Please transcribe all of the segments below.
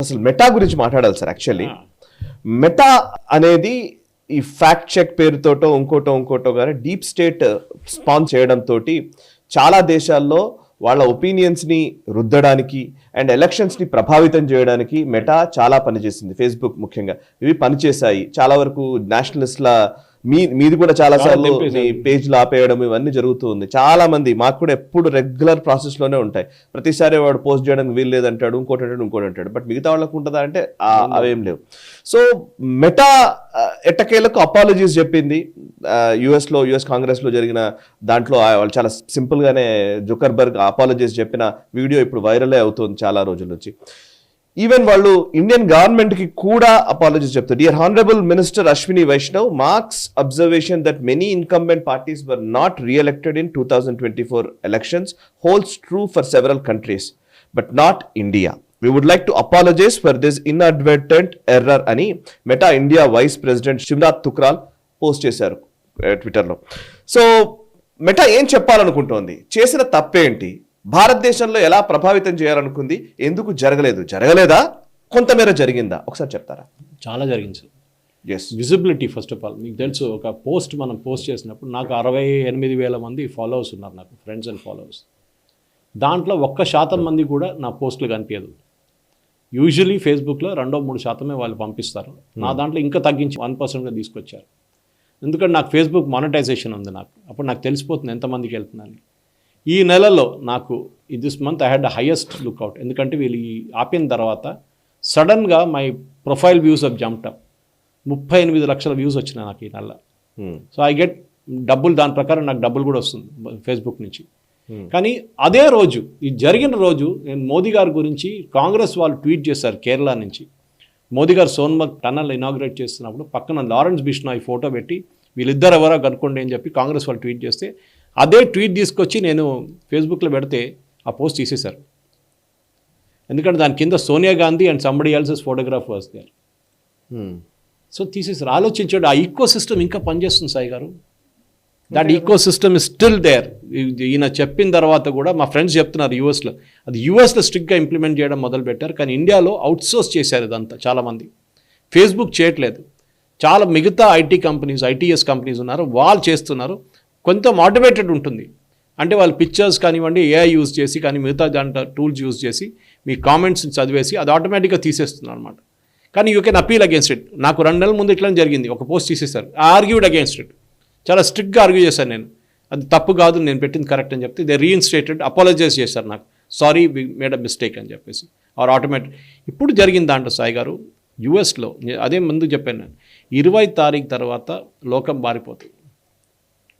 అసలు మెటా గురించి మాట్లాడాలి సార్. యాక్చువల్లీ మెటా అనేది ఈ ఫ్యాక్ట్ చెక్ పేరుతోటో ఇంకోటో గానీ డీప్ స్టేట్ స్పాన్ చేయడంతో చాలా దేశాల్లో వాళ్ళ ఒపీనియన్స్ని రుద్దడానికి అండ్ ఎలక్షన్స్ని ప్రభావితం చేయడానికి మెటా చాలా పనిచేసింది. ఫేస్బుక్ ముఖ్యంగా ఇవి పనిచేశాయి. చాలా వరకు నేషనలిస్ట్ల మీది కూడా చాలా సార్లు మీ పేజ్లు ఆపేయడం ఇవన్నీ జరుగుతూ ఉంది. చాలా మంది మాకు కూడా ఎప్పుడు రెగ్యులర్ ప్రాసెస్ లోనే ఉంటాయి. ప్రతిసారి వాడు పోస్ట్ చేయడానికి వీలు లేదంటాడు, ఇంకోటి అంటాడు. బట్ మిగతా వాళ్ళకు ఉంటుందా అంటే అవేం లేవు. సో మెటా ఎట్టకేలకు అపాలజీస్ చెప్పింది. యుఎస్ కాంగ్రెస్ లో జరిగిన దాంట్లో వాళ్ళు చాలా సింపుల్ గానే జుకర్బర్గ్ అపాలజీస్ చెప్పిన వీడియో ఇప్పుడు వైరలే అవుతుంది చాలా రోజుల నుంచి. ఈవెన్ వాళ్ళు ఇండియన్ గవర్నమెంట్ కి కూడా అపాలజీస్ చెప్తారు. Dear honourable minister Ashwini Vaishnaw marks observation that many incumbent parties were not reelected in 2024 elections holds true for several countries but not India. We would like to apologize for this inadvertent error అని Meta India vice president Shivnath Thukral post చేశారు ట్విట్టర్లో. So meta ఏం చెప్పాలనుకుంటోంది, చేసిన తప్పేంటి, భారతదేశంలో ఎలా ప్రభావితం చేయాలనుకుంది, ఎందుకు జరగలేదా, కొంతమేర జరిగిందా, ఒకసారి చెప్తారా? చాలా జరిగింది sir. Yes, visibility first of all. మీకు తెలుసు, ఒక పోస్ట్ మనం పోస్ట్ చేసినప్పుడు నాకు 68,000 మంది ఫాలోవర్స్ ఉన్నారు, నాకు ఫ్రెండ్స్ అండ్ ఫాలోవర్స్. దాంట్లో 1% మంది కూడా నా పోస్టులు కనిపించదు. యూజువలీ ఫేస్బుక్లో 2-3% వాళ్ళు పంపిస్తారు. నా దాంట్లో ఇంకా తగ్గించి 1%గా తీసుకొచ్చారు. ఎందుకంటే నాకు ఫేస్బుక్ మానిటైజేషన్ ఉంది. అప్పుడు నాకు తెలిసిపోతుంది ఎంతమందికి వెళ్తుందని. ఈ నెలలో నాకు this month I had the highest lookout. ఎందుకంటే వీళ్ళు ఆపిన తర్వాత సడన్గా my profile views of jumped up. 38 లక్షల వ్యూస్ వచ్చినాయి నాకు ఈ నెల. సో ఐ గెట్ డబ్బులు, దాని ప్రకారం నాకు డబ్బులు కూడా వస్తుంది ఫేస్బుక్ నుంచి. కానీ అదే రోజు, ఈ జరిగిన రోజు, నేను మోదీ గారి గురించి కాంగ్రెస్ వాళ్ళు ట్వీట్ చేశారు కేరళ నుంచి. మోదీ గారు సోన్మర్గ్ టన్నల్ ఇనాగ్రేట్ చేస్తున్నప్పుడు పక్కన లారెన్స్ బిష్నాయ్ ఫోటో పెట్టి వీళ్ళిద్దరు ఎవరో కనుక్కోండి అని చెప్పి కాంగ్రెస్ వాళ్ళు ట్వీట్ చేస్తే, అదే ట్వీట్ తీసుకొచ్చి నేను ఫేస్బుక్లో పెడితే ఆ పోస్ట్ తీసేశారు. ఎందుకంటే దాని కింద Sonia Gandhi and somebody else's photograph was there. So తీసేశారు. ఆలోచించాడు, ఆ ఈకో సిస్టమ్ ఇంకా పనిచేస్తుంది సాయి గారు. That ecosystem is still there. ఈయన చెప్పిన తర్వాత కూడా మా ఫ్రెండ్స్ చెప్తున్నారు యూఎస్లో, అది యూఎస్లో స్ట్రిక్ట్గా ఇంప్లిమెంట్ చేయడం మొదలుపెట్టారు. కానీ ఇండియాలో అవుట్సోర్స్ చేశారు ఇదంతా చాలామంది. ఫేస్బుక్ చేయట్లేదు. చాలా మిగతా ఐటీఎస్ కంపెనీస్ ఉన్నారు, వాళ్ళు చేస్తున్నారు. కొంత మోటివేటెడ్ ఉంటుంది. అంటే వాళ్ళు పిక్చర్స్ కానివ్వండి, ఏఐ యూజ్ చేసి కానీ మిగతా దాంట్లో టూల్స్ యూజ్ చేసి మీ కామెంట్స్ని చదివేసి అది ఆటోమేటిక్గా తీసేస్తున్నారు అనమాట. కానీ you can appeal against it. నాకు 2 నెలల ముందు ఇట్లా జరిగింది, ఒక పోస్ట్ తీసేశారు. Argued against it. చాలా స్ట్రిక్ట్గా ఆర్గ్యూ చేశాను నేను, అది తప్పు కాదు, నేను పెట్టింది కరెక్ట్ అని చెప్తే దే రీఇన్స్టేటెడ్, అపాలజైజ్ చేశారు నాకు, sorry we made a mistake అని చెప్పేసి. Are automatic. ఇప్పుడు జరిగింది దాంట్లో సాయి గారు యూఎస్లో, అదే ముందు చెప్పాను నేను, 20 తారీఖు తర్వాత లోకం మారిపోతుంది.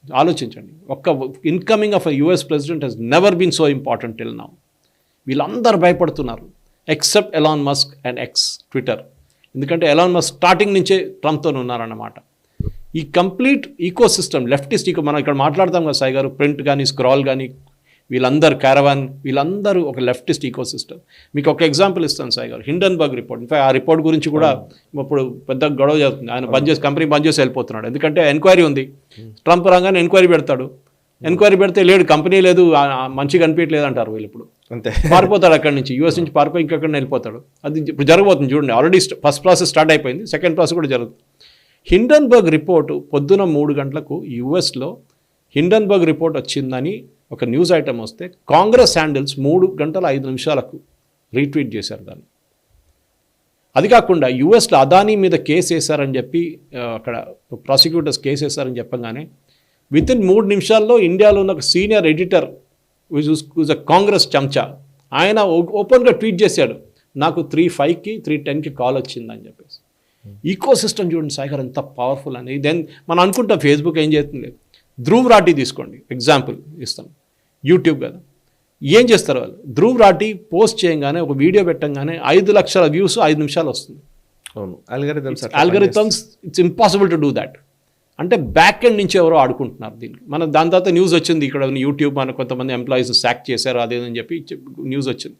ఆలోచించండి, ఒక్క incoming of a US president he's never been so important till now. వీళ్ళందరూ భయపడుతున్నారు except Elon Musk and X Twitter. ఎందుకంటే ఎలాన్ మస్క్ స్టార్టింగ్ నుంచే ట్రంప్తో ఉన్నారన్నమాట. ఈ complete ecosystem, leftist eco, మనం ఇక్కడ మాట్లాడతాం కదా సాయి గారు, ప్రింట్ కానీ స్క్రాల్ కానీ వీళ్ళందరూ, క్యారవాన్, వీళ్ళందరూ ఒక లెఫ్టిస్ట్ ఈకో సిస్టమ్. మీకు ఒక ఎగ్జాంపుల్ ఇస్తాను సాయి గారు, హిండన్బర్గ్ రిపోర్ట్. ఇన్ఫాక్ట్ ఆ రిపోర్ట్ గురించి కూడా ఇప్పుడు పెద్ద గొడవ జరుగుతుంది. ఆయన కంపెనీ బంద్ చేసి వెళ్ళిపోతున్నాడు. ఎందుకంటే ఎంక్వైరీ ఉంది. ట్రంప్ రాగానే ఎంక్వైరీ పెడతాడు. ఎంక్వైరీ పెడితే లేడు, కంపెనీ లేదు, మంచిగా అనిపించలేదు అంటారు వీళ్ళు. ఇప్పుడు అంతే పారిపోతాడు అక్కడి నుంచి, యూఎస్ నుంచి పారిపోయి ఇంకెక్కడ వెళ్ళిపోతాడు. అది ఇప్పుడు జరగబోతుంది చూడండి. ఆల్రెడీ ఫస్ట్ ప్రాసెస్ స్టార్ట్ అయిపోయింది, సెకండ్ ప్రాసెస్ కూడా జరుగుతుంది. హిండన్బర్గ్ రిపోర్టు పొద్దున 3 గంటలకు యుఎస్లో హిండన్బర్గ్ రిపోర్ట్ వచ్చిందని ఒక న్యూస్ ఐటమ్ వస్తే కాంగ్రెస్ హ్యాండిల్స్ 3 గంటల 5 నిమిషాలకు రీట్వీట్ చేశారు దాన్ని. అది కాకుండా యుఎస్లో అదానీ మీద కేసు వేశారని చెప్పి అక్కడ ప్రాసిక్యూటర్స్ కేసు వేశారని చెప్పగానే వితిన్ 3 నిమిషాల్లో ఇండియాలో ఉన్న ఒక సీనియర్ ఎడిటర్ విజ్ అ కాంగ్రెస్ చెంచా, ఆయన ఓపెన్గా ట్వీట్ చేశాడు, నాకు 3:05కి 3:10కి కాల్ వచ్చిందని చెప్పేసి. ఈకో సిస్టమ్ చూడండి సాయి గారు ఎంత పవర్ఫుల్ అని. దెన్ మనం అనుకుంటాం ఫేస్బుక్ ఏం చేస్తుంది. ధ్రువ్ రాఠీ తీసుకోండి, ఎగ్జాంపుల్ ఇస్తాం. యూట్యూబ్ కదా, ఏం చేస్తారు వాళ్ళు? ధ్రువ్ రాఠీ పోస్ట్ చేయగానే, ఒక వీడియో పెట్టంగానే 5 లక్షల వ్యూస్ 5 నిమిషాలు వస్తుంది. అవును, algorithms it's impossible to do that. అంటే బ్యాక్ ఎండ్ నుంచి ఎవరో ఆడుకుంటున్నారు దీనికి. మన దాని తర్వాత న్యూస్ వచ్చింది, ఇక్కడ యూట్యూబ్ మన కొంతమంది ఎంప్లాయీస్ సాక్ చేశారు అదేదని చెప్పి న్యూస్ వచ్చింది.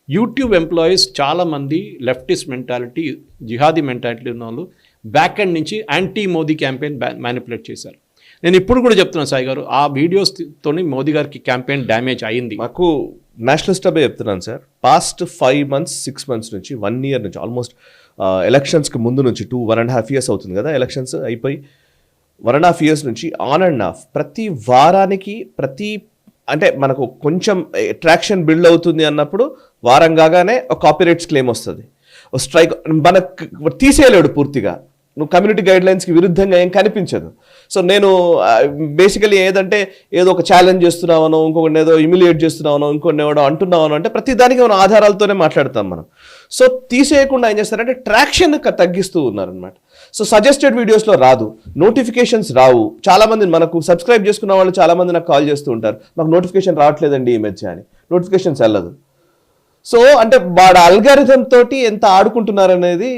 యూట్యూబ్ ఎంప్లాయీస్ చాలామంది లెఫ్టిస్ట్ మెంటాలిటీ, జిహాదీ మెంటాలిటీ ఉన్న వాళ్ళు బ్యాక్ ఎండ్ నుంచి యాంటీ మోదీ క్యాంపెయిన్ మ్యానిపులేట్ చేశారు. నేను ఇప్పుడు కూడా చెప్తున్నాను సాయి గారు, ఆ వీడియోస్తోని మోదీ గారికి క్యాంపెయిన్ డ్యామేజ్ అయింది. మాకు నేషనల్ స్టబే చెప్తున్నాను సార్, పాస్ట్ 5 months 6 months నుంచి 1 year నుంచి ఆల్మోస్ట్ ఎలక్షన్స్కి ముందు నుంచి 1.5 years అవుతుంది కదా ఎలక్షన్స్ అయిపోయి, 1.5 years నుంచి ఆన్ అండ్ ఆఫ్ ప్రతి వారానికి అంటే మనకు కొంచెం ట్రాక్షన్ బిల్డ్ అవుతుంది అన్నప్పుడు వారం కాగానే ఒక కాపీరైట్స్ క్లెయిమ్ వస్తుంది, స్ట్రైక్ మనకు తీసేయలేడు పూర్తిగా, నువ్వు కమ్యూనిటీ గైడ్లైన్స్కి విరుద్ధంగా ఏం కనిపించదు. సో నేను బేసికలీ ఏదో ఒక ఛాలెంజ్ చేస్తున్నామనో, ఇంకొకటి ఏదో ఇమిలియేట్ చేస్తున్నామనో, ఇంకొకటి ఏదో అంటున్నామనో అంటే ప్రతి దానికి మనం ఆధారాలతోనే మాట్లాడతాం మనం. సో తీసేయకుండా ఏం చేస్తారంటే ట్రాక్షన్ తగ్గిస్తూ ఉన్నారనమాట. సో సజెస్టెడ్ వీడియోస్లో రాదు, నోటిఫికేషన్స్ రావు. చాలామంది మనకు సబ్స్క్రైబ్ చేసుకున్న వాళ్ళు చాలామంది నాకు కాల్ చేస్తూ ఉంటారు, మాకు నోటిఫికేషన్ రావట్లేదండి ఈ మధ్య అని. నోటిఫికేషన్స్ వెళ్ళదు. సో అంటే వాడు అల్గారిథం తోటి ఎంత ఆడుకుంటున్నారనేది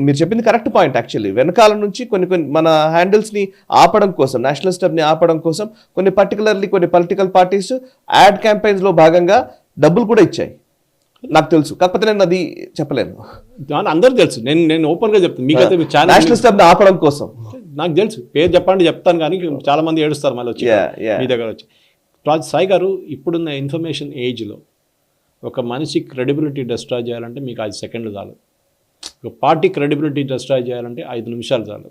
మీరు చెప్పింది కరెక్ట్ పాయింట్. యాక్చువల్లీ వెనకాల నుంచి కొన్ని మన హ్యాండిల్స్ని ఆపడం కోసం, నేషనల్ స్టబ్ని ఆపడం కోసం కొన్ని పొలిటికల్ పార్టీస్ యాడ్ క్యాంపెయిన్స్లో భాగంగా డబ్బులు కూడా ఇచ్చాయి, నాకు తెలుసు. కాకపోతే నేను అది చెప్పలేను, అందరూ తెలుసు. నేను ఓపెన్గా చెప్తాను మీకైతే, నేషనల్ స్టబ్ని ఆపడం కోసం నాకు తెలుసు. పేరు చెప్పండి చెప్తాను, కానీ చాలా మంది ఏడుస్తారు మళ్ళీ వచ్చి మీ దగ్గర వచ్చి. సాయి గారు, ఇప్పుడున్న ఇన్ఫర్మేషన్ ఏజ్లో ఒక మనిషి క్రెడిబిలిటీ డిస్ట్రాయ్ చేయాలంటే మీకు 5 seconds చాలు. ఒక పార్టీ క్రెడిబిలిటీ డిస్ట్రాయ్ చేయాలంటే 5 నిమిషాలు చాలు.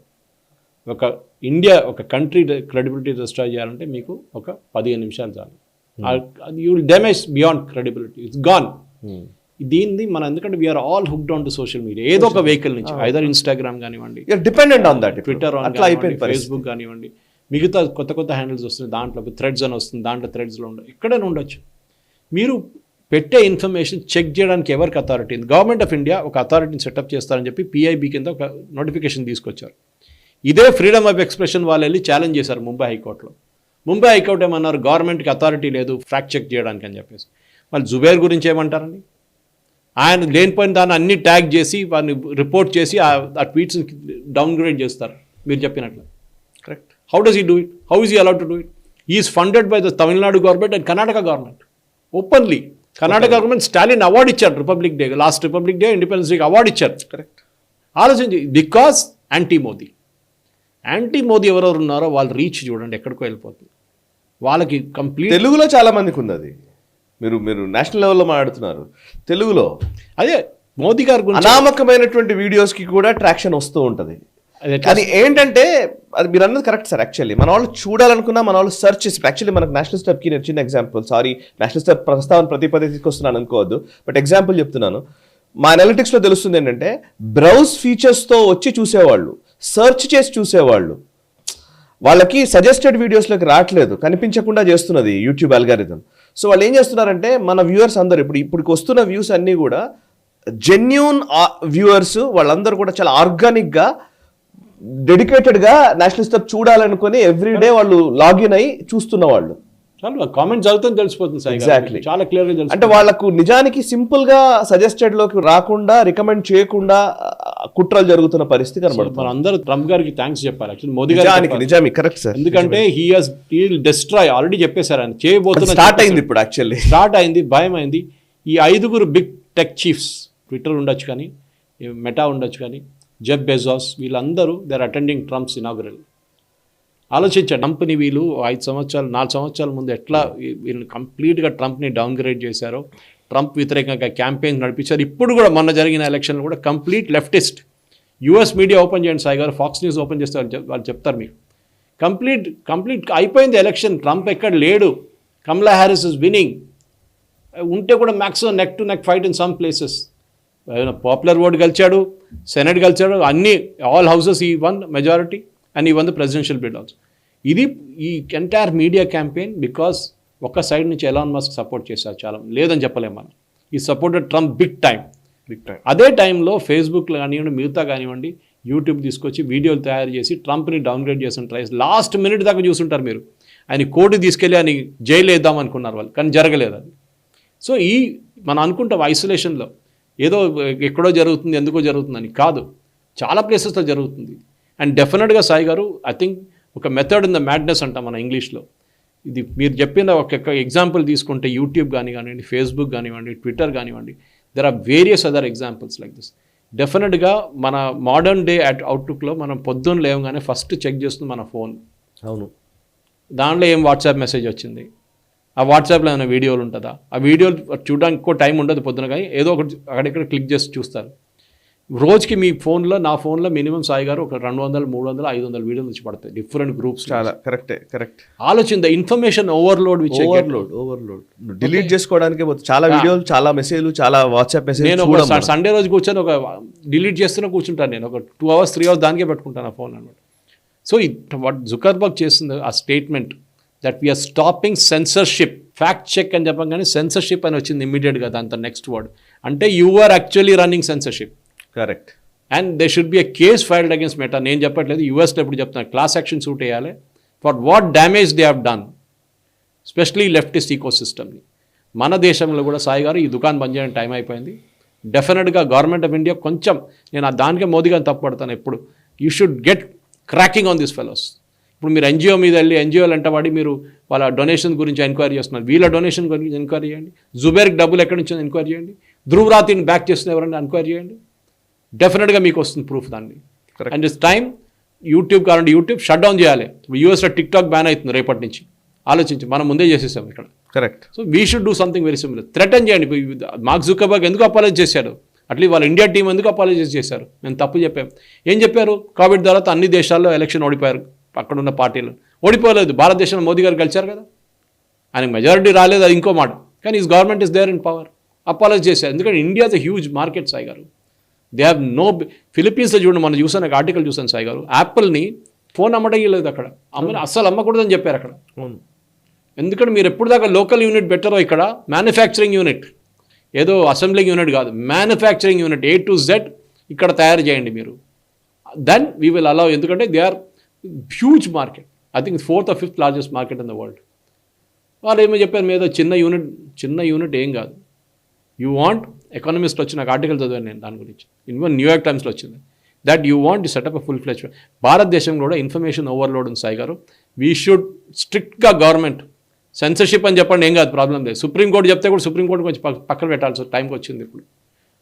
ఒక కంట్రీ క్రెడిబిలిటీ డిస్ట్రాయ్ చేయాలంటే మీకు ఒక 15 నిమిషాలు చాలు. You will damage beyond credibility, it's gone. దీన్ని మనం, ఎందుకంటే we are all hooked on to social media, ఏదో ఒక వెహికల్ నుంచి, ఐదర్ ఇన్స్టాగ్రామ్ కానివ్వండి, dependent on that, Twitter, Facebook కానివ్వండి, మిగతా కొత్త హ్యాండిల్స్ వస్తున్నాయి. దాంట్లో థ్రెడ్స్ అని వస్తుంది, దాంట్లో థ్రెడ్స్లో ఉండవు, ఎక్కడైనా ఉండొచ్చు. మీరు పెట్టే ఇన్ఫర్మేషన్ చెక్ చేయడానికి ఎవరికి అథారిటీ ఉంది? గవర్నమెంట్ ఆఫ్ ఇండియా ఒక అథారిటీని సెటప్ చేస్తారని చెప్పి పిఐబి కింద ఒక నోటిఫికేషన్ తీసుకొచ్చారు. ఇదే ఫ్రీడమ్ ఆఫ్ ఎక్స్ప్రెషన్ వాళ్ళు వెళ్ళి ఛాలెంజ్ చేశారు ముంబై హైకోర్టులో. ముంబై హైకోర్టు ఏమన్నారు, గవర్నమెంట్కి అథారిటీ లేదు ఫ్యాక్ట్ చెక్ చేయడానికి అని చెప్పేసి. వాళ్ళు జుబేర్ గురించి ఏమంటారండి? ఆయన లేనిపోయిన దాన్ని అన్ని ట్యాగ్ చేసి వాడిని రిపోర్ట్ చేసి ఆ ట్వీట్స్ని డౌన్గ్రేడ్ చేస్తారు మీరు చెప్పినట్లు. Correct. How does he do it? How is he allowed to do it? Is funded by the Tamil Nadu government and Karnataka government openly. Karnataka government Stalin award ఇచ్చారు, republic day, last republic day, independence డేకి award ఇచ్చారు. Correct. ఆలోచించి, because anti Modi ఎవరెవరు ఉన్నారో వాళ్ళ reach చూడండి ఎక్కడికో వెళ్ళిపోతుంది. వాళ్ళకి కంప్లీట్, తెలుగులో చాలా మందికి ఉంది అది. మీరు నేషనల్ లెవెల్లో మాట్లాడుతున్నారు, తెలుగులో అదే మోదీ గారి గురించి అనామకమైనటువంటి వీడియోస్కి కూడా ట్రాక్షన్ వస్తూ ఉంటుంది. అది ఏంటంటే, అది మీరు అన్నది కరెక్ట్ సార్. యాక్చువల్లీ మన వాళ్ళు చూడాలనుకున్నా, మన వాళ్ళు సెర్చ్ చేసి, యాక్చువల్లీ మనకు నేషనల్ స్టబ్కి నేను చిన్న ఎగ్జాంపుల్, సారీ నేషనల్ స్టబ్ ప్రస్తావన పదే తీసుకొస్తున్నాను అనుకోవద్దు, బట్ ఎగ్జాంపుల్ చెప్తున్నాను. మా అనలిటిక్స్లో తెలుస్తుంది ఏంటంటే, బ్రౌజ్ ఫీచర్స్తో వచ్చి చూసేవాళ్ళు, సెర్చ్ చేసి చూసేవాళ్ళు, వాళ్ళకి సజెస్టెడ్ వీడియోస్లోకి రావట్లేదు, కనిపించకుండా చేస్తున్నది యూట్యూబ్ అల్గారిథం. సో వాళ్ళు ఏం చేస్తున్నారంటే, మన వ్యూవర్స్ అందరూ ఇప్పుడు వస్తున్న వ్యూస్ అన్నీ కూడా జెన్యూన్ వ్యూవర్స్, వాళ్ళందరూ కూడా చాలా ఆర్గానిక్గా డెడికేటెడ్గా నేషనల్ స్టబ్ చూడాలనుకుని ఎవ్రీడే వాళ్ళు లాగిన్ అయ్యి చూస్తున్న వాళ్ళు. కామెంట్ చదువుతుంది తెలిసిపోతుంది సార్. ఎగ్జాక్ట్లీ, చాలా క్లియర్గా తెలుసు. అంటే వాళ్ళకు నిజానికి సింపుల్ గా సజెస్టెడ్ లోకి రాకుండా, రికమెండ్ చేయకుండా కుట్రలు జరుగుతున్న పరిస్థితి కనబడుతుంది. మన అందరూ ట్రంప్ గారికి థ్యాంక్స్ చెప్పాలి, యాక్చువల్లీ మోదీ గారికి. నిజామే, కరెక్ట్ సార్. ఎందుకంటే హీ డిస్ట్రాయ్ ఆల్రెడీ చెప్పేశారు ఆయన చేయబోతున్న. స్టార్ట్ అయింది ఇప్పుడు, యాక్చువల్లీ స్టార్ట్ అయింది, భయం అయింది. ఈ 5 బిగ్ టెక్ చీఫ్స్, ట్విట్టర్ ఉండొచ్చు కానీ, మెటా ఉండొచ్చు కానీ, జెఫ్ బెజోస్, వీళ్ళందరూ they are attending Trump's inaugural. ఆలోచించారు, ట్రంప్ని వీళ్ళు 4 సంవత్సరాల ముందు ఎట్లా వీళ్ళు కంప్లీట్గా ట్రంప్ని డౌన్గ్రేడ్ చేశారో, ట్రంప్ వ్యతిరేకంగా క్యాంపెయిన్ నడిపించారు. ఇప్పుడు కూడా మొన్న జరిగిన ఎలక్షన్లో కూడా complete leftist. US media open చేయండి సాయి గారు, ఫాక్స్ న్యూస్ ఓపెన్ చేస్తే వాళ్ళు చెప్తారు మీకు. కంప్లీట్ అయిపోయింది ఎలక్షన్, ట్రంప్ ఎక్కడ లేడు, కమలా హ్యారిస్ ఇస్ విన్నింగ్. ఉంటే కూడా maximum neck to neck fight in some places. Popular vote గెలిచాడు, సెనెట్ గెలిచాడు, అన్ని ఆల్ హౌసెస్ ఈ వన్ మెజారిటీ, అండ్ ఈ won the presidential bid also. ఇది ఈ ఎంటైర్ మీడియా క్యాంపెయిన్ బికాస్ ఒక సైడ్ నుంచి ఎలాన్ మస్క్ సపోర్ట్ చేశారు, చాలా లేదని చెప్పలేము మనం. ఈ సపోర్టెడ్ ట్రంప్ బిగ్ టైం. అదే టైంలో ఫేస్బుక్లో కానివ్వండి, మిగతా కానివ్వండి, యూట్యూబ్ తీసుకొచ్చి వీడియోలు తయారు చేసి ట్రంప్ని డౌన్గ్రేడ్ చేసిన ట్రైస్ లాస్ట్ మినిట్ దాకా చూసుంటారు మీరు. ఆయన కోర్టు తీసుకెళ్ళి ఆయన జైలు వేద్దాం అనుకున్నారు వాళ్ళు, కానీ జరగలేదు అది. సో మనం అనుకుంటాం ఐసోలేషన్లో ఏదో ఎక్కడో జరుగుతుంది, ఎందుకో జరుగుతుందని కాదు, చాలా ప్లేసెస్లో జరుగుతుంది. అండ్ డెఫినెట్గా సాయి గారు, ఐ థింక్ ఒక మెథడ్ ఇన్ ద మ్యాడ్నెస్ అంటాం మన ఇంగ్లీష్లో. ఇది మీరు చెప్పిన ఒక ఎగ్జాంపుల్ తీసుకుంటే యూట్యూబ్ కానివ్వండి, ఫేస్బుక్ కానివ్వండి, ట్విట్టర్ కానివ్వండి, there are various other examples like this. డెఫినెట్గా మన మోడర్న్ డే అవుట్లుక్లో మనం పొద్దున్న లేవగానే ఫస్ట్ చెక్ చేస్తుంది మన ఫోన్. అవును, దాంట్లో ఏం వాట్సాప్ మెసేజ్ వచ్చింది, ఆ వాట్సాప్లో ఏమైనా వీడియోలు ఉంటుందా, ఆ వీడియోలు చూడడానికి ఎక్కువ టైం ఉండదు పొద్దున, కానీ ఏదో ఒకటి అక్కడిక్కడ క్లిక్ చేసి చూస్తారు. రోజుకి మీ ఫోన్లో, నా ఫోన్లో మినిమం సాయి గారు ఒక 200, 300, 500 వీడియోలు వచ్చి పడతాయి డిఫరెంట్ గ్రూప్స్. చాలా కరెక్ట్. ఆలోచన ఇన్ఫర్మేషన్ ఓవర్లోడ్ డిలీట్ చేసుకోవడానికి చాలా వీడియోలు, చాలా మెసేజ్లు, చాలా వాట్సాప్ మెసేజ్. నేను ఒక సండే రోజు కూర్చొని ఒక డిలీట్ చేస్తూనే కూర్చుంటాను. నేను ఒక 2 hours 3 hours దానికే పెట్టుకుంటాను ఆ ఫోన్ అనమాట. సో వాట్ జుకర్బర్గ్ చేస్తుంది ఆ statement that we are stopping censorship, fact check అని చెప్పగానే సెన్సర్షిప్ అని వచ్చింది ఇమ్మీడియట్గా దాంతో నెక్స్ట్ వర్డ్. అంటే you are actually running censorship. Correct. And they should be a case filed against Meta. నేను చెప్పట్లేదు, యూఎస్లో ఇప్పుడు చెప్తున్నాను, క్లాస్ యాక్షన్ సూట్ వేయాలి for what damage they have done, specially leftist eco సిస్టమ్ని. మన దేశంలో కూడా సాయి గారు ఈ దుకాణం బంద్ చేయడానికి టైం అయిపోయింది. డెఫినెట్గా గవర్నమెంట్ ఆఫ్ ఇండియా కొంచెం, నేను దానికే మోదీ గారిని తప్పుపడతాను ఎప్పుడు, you should get cracking on this fellows. ఇప్పుడు మీరు ఎన్జిఓ మీద వెళ్ళి ఎన్జిఓలు అంటవాడి మీరు వాళ్ళ డొనేషన్ గురించి ఎంక్వైరీ చేస్తున్నారు, వీళ్ళ డొనేషన్ గురించి ఎంక్వైరీ చేయండి. జుబేర్కి డబ్బులు ఎక్కడి నుంచి ఎంక్వైరీ చేయండి. ధ్రువ్ రాతిని బ్యాక్ చేస్తున్న ఎవరైనా ఎంక్వైరీ చేయండి. డెఫినెట్గా మీకు వస్తుంది ప్రూఫ్ దాన్ని. అండ్ ఇట్స్ టైం యూట్యూబ్ కావాలంటే యూట్యూబ్ షట్ డౌన్ చేయాలి. యూఎస్లో టిక్టాక్ బ్యాన్ అవుతుంది రేపటి నుంచి. ఆలోచించి మనం ముందే చేసేసాం ఇక్కడ. Correct. So we should do something very similar. Threaten చేయండి. మార్క్ జుకర్బర్గ్ ఎందుకు అపాలజీ చేశాడు, అట్లీస్ట్ వాళ్ళ ఇండియా టీం ఎందుకు అపాలజీ చేశారు, మేము తప్పు చెప్పాం. ఏం చెప్పారు, కోవిడ్ తర్వాత అన్ని దేశాల్లో ఎలక్షన్ ఓడిపోయారు, అక్కడున్న పార్టీలు ఓడిపోలేదు. భారతదేశంలో మోదీ గారు గెలిచారు కదా, ఆయనకు మెజారిటీ రాలేదు, అది ఇంకో మాట. కానీ is government is there in power. Apology చేశారు ఎందుకంటే India is a huge market Sai గారు. They have no. ఫిలిప్పీన్స్లో చూడండి, మనం చూసాను, ఒక ఆర్టికల్ చూసాను సాయి గారు, యాపిల్ని ఫోన్ అమ్మడలేదు అక్కడ, అస్సలు అమ్మకూడదని చెప్పారు అక్కడ. ఎందుకంటే మీరు ఎప్పుడు దాకా లోకల్ యూనిట్ బెటరో, ఇక్కడ మ్యానుఫ్యాక్చరింగ్ యూనిట్, ఏదో అసెంబ్లింగ్ యూనిట్ కాదు, manufacturing unit A to Z ఇక్కడ తయారు చేయండి మీరు. Then we will allow. ఎందుకంటే they are huge market. I think 4th or 5th largest market in the world. వాళ్ళు ఏమో చెప్పారు మీద చిన్న యూనిట్ ఏం కాదు. యూ వాంట్, ఎకానమిస్ట్ వచ్చి నాకు ఆర్టికల్ చదివాను నేను దాని గురించి, ఇన్వన్ న్యూయార్క్ టైమ్స్లో వచ్చింది, that you want set up a full ఫ్లెజ్. భారతదేశంలో కూడా ఇన్ఫర్మేషన్ ఓవర్లోడ్ ఉంది సాయి గారు. వీ షుడ్ స్ట్రిక్ట్గా గవర్నమెంట్ సెన్సర్షిప్ అని చెప్పండి, ఏం కాదు, ప్రాబ్లం లేదు. సుప్రీంకోర్టు చెప్తే కూడా సుప్రీంకోర్టు కొంచెం పక్కన పెట్టాల్సిన టైంకి వచ్చింది ఇప్పుడు.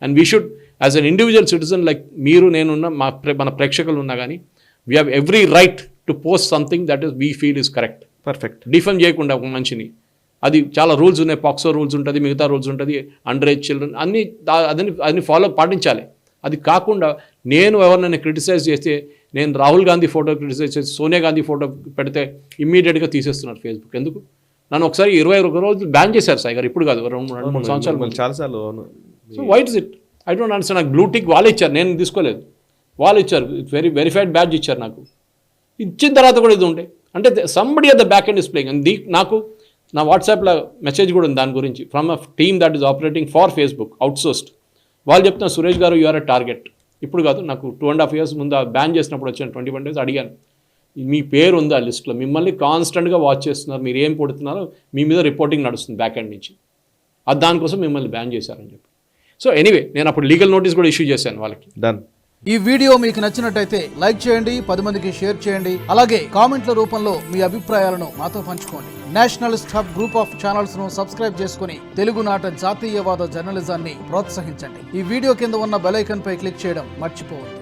And we should as an individual citizen like మీరు, నేనున్న మన ప్రేక్షకులు ఉన్నా కానీ, we have every right to post something that is we feel is correct. Perfect. Defame చేయకుండా ఒక మనిషిని, అది చాలా రూల్స్ ఉన్నాయి, పాక్సో రూల్స్ ఉంటుంది, మిగతా రూల్స్ ఉంటుంది, అండర్ ఏజ్ చిల్డ్రన్ అన్ని పాటించాలి. అది కాకుండా నేను ఎవరినైనా క్రిటిసైజ్ చేస్తే, నేను రాహుల్ గాంధీ ఫోటో క్రిటిసైజ్ చేసి సోనియా గాంధీ ఫోటో పెడితే ఇమ్మీడియట్గా తీసేస్తున్నారు ఫేస్బుక్. ఎందుకు? నన్ను ఒకసారి 21 రోజులు బ్యాన్ చేశారు సాయి గారు, ఇప్పుడు కాదు, 2-3 సంవత్సరాలు చాలాసార్లు. So white is it? I don't understand. నాకు బ్లూ టిక్ వాళ్ళే ఇచ్చారు, నేను తీసుకోలేదు, వాళ్ళు ఇచ్చారు, వెరిఫైడ్ బ్యాడ్జ్ ఇచ్చారు నాకు. ఇచ్చిన తర్వాత కూడా ఇది ఉండే అంటే somebody at the back end is playing. And నాకు నా వాట్సాప్లో మెసేజ్ కూడా ఉంది దాని గురించి, from a team that is operating for Facebook outsourced. వాళ్ళు చెప్తున్నారు, సురేష్ గారు యూఆర్ ఎ టార్గెట్. ఇప్పుడు కాదు, నాకు 2.5 years ముందు బ్యాన్ చేసినప్పుడు వచ్చాను, 21 days అడిగాను, మీ పేరు ఉంది ఆ లిస్ట్లో, మిమ్మల్ని కాన్స్టెంట్గా వాచ్ చేస్తున్నారు, మీరు ఏం పుడుతున్నారో మీ మీద రిపోర్టింగ్ నడుస్తుంది బ్యాక్ ఎండ్ నుంచి, అది దానికోసం మిమ్మల్ని బ్యాన్ చేశారని చెప్పి. సో ఎనీవే, నేను అప్పుడు లీగల్ నోటీస్ కూడా ఇష్యూ చేశాను వాళ్ళకి. డన్. ఈ వీడియో మీకు నచ్చినట్టయితే లైక్ చేయండి, 10 మందికి షేర్ చేయండి, అలాగే కామెంట్ల రూపంలో మీ అభిప్రాయాలను మాతో పంచుకోండి. Nationalist hub group of channels ను సబ్స్క్రైబ్ చేసుకుని తెలుగునాట జాతీయవాద జర్నలిజాన్ని ప్రోత్సహించండి. ఈ వీడియో కింద ఉన్న బెల్ ఐకాన్ పై క్లిక్ చేయడం మర్చిపోవద్దు.